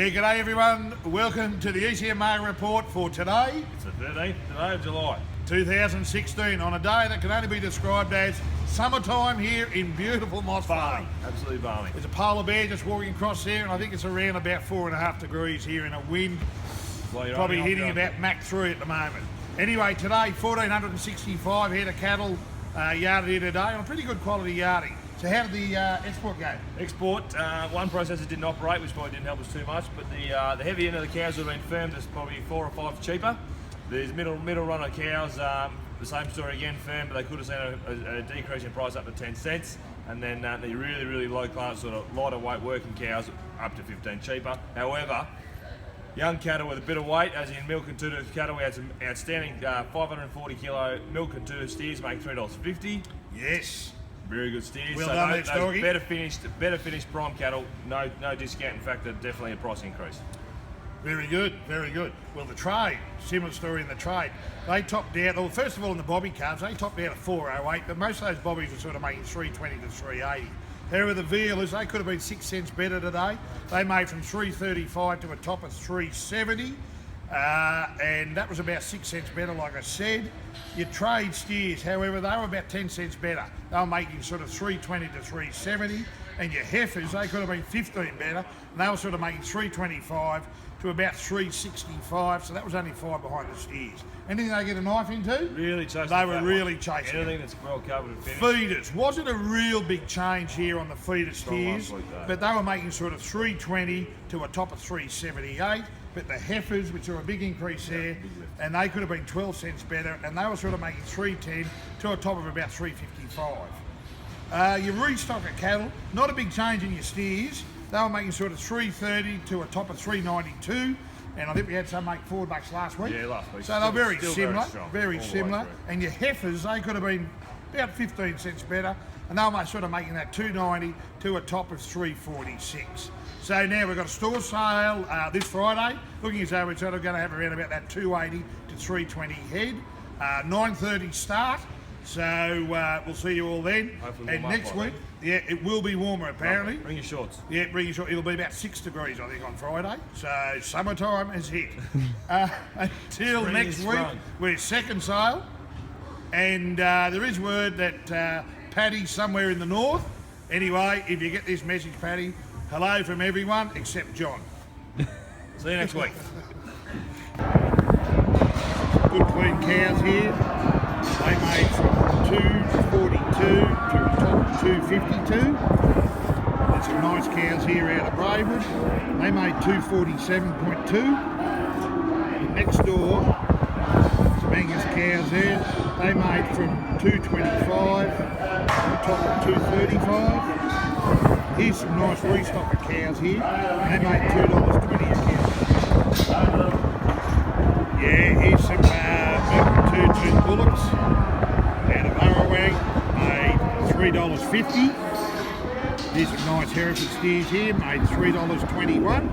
Yeah, g'day everyone. Welcome to the ECM Market Report for today. It's the 13th today of July. 2016, on a day that can only be described as summertime here in beautiful Moss Valley. Absolutely balmy. There's a polar bear just walking across there, and I think it's around about 4.5 degrees here in a wind. Probably hitting about Mach 3 at the moment. Anyway, today 1,465 head of cattle yarded here today on a pretty good quality yarding. So how did the export go? Export, one processor didn't operate, which probably didn't help us too much, but the heavy end of the cows would have been firmed as probably 4 or 5 cheaper. These middle run of cows, the same story again, firm, but they could have seen a decrease in price up to 10 cents. And then the really low class, sort of lighter weight working cows up to 15 cheaper. However, young cattle with a bit of weight, as in milk and two-tooth cattle, we had some outstanding 540 kilo milk and two-tooth steers, make $3.50. Yes. Very good steers. Well so done, those Doggy. better finished prime cattle, no discount. In fact, they're definitely a price increase. Very good, very good. Well, the trade, similar story in the trade. They topped out, well, first of all, in the bobby calves, they topped out at 408, but most of those bobbies were sort of making 320 to 380. However, the vealers, they could have been 6 cents better today. They made from 335 to a top of 370. And that was about 6 cents better, like I said. Your trade steers, however, they were about 10 cents better. They were making sort of 320 to 370. And your heifers, they could have been 15 better, and they were sort of making 325 to about 365. So that was only 5 behind the steers. Anything they get a knife into? Really chasing. They were really chasing. Anything that's well covered and finished. Feeders, wasn't a real big change here on the feeder steers, but they were making sort of 320 to a top of 378. But the heifers, which are a big increase there, and they could have been 12 cents better, and they were sort of making 310 to a top of about 355. Your restock of cattle, not a big change in your steers. They were making sort of 330 to a top of 392, and I think we had some make $4 last week. Yeah, last week. So they were very similar, very similar. And your heifers, they could have been about 15 cents better, and they were sort of making that 290 to a top of 346. So now we've got a store sale this Friday, looking as though we're sort of going to have around about that 280 to 320 head. 9:30 start. So we'll see you all then. And next week, yeah, it will be warmer apparently. Bring your shorts. Yeah, bring your shorts. It'll be about 6 degrees, I think, on Friday. So summertime is hit. Until Spring next week, we're second sale. And there is word that Paddy's somewhere in the north. Anyway, if you get this message, Paddy, hello from everyone except John. See you next week. Good clean cows here. They made from 242 to a top of 252. There's some nice cows here out of Braidwood. They made 247.2. Next door, some Angus cows there. They made from 225 to a top of 235. Here's some nice restock of cows here. They made $2.20 a cow. Yeah, here's some milk two-tooth bullocks out of Arrowang, made $3.50. Here's some nice Hereford steers here, made $3.21.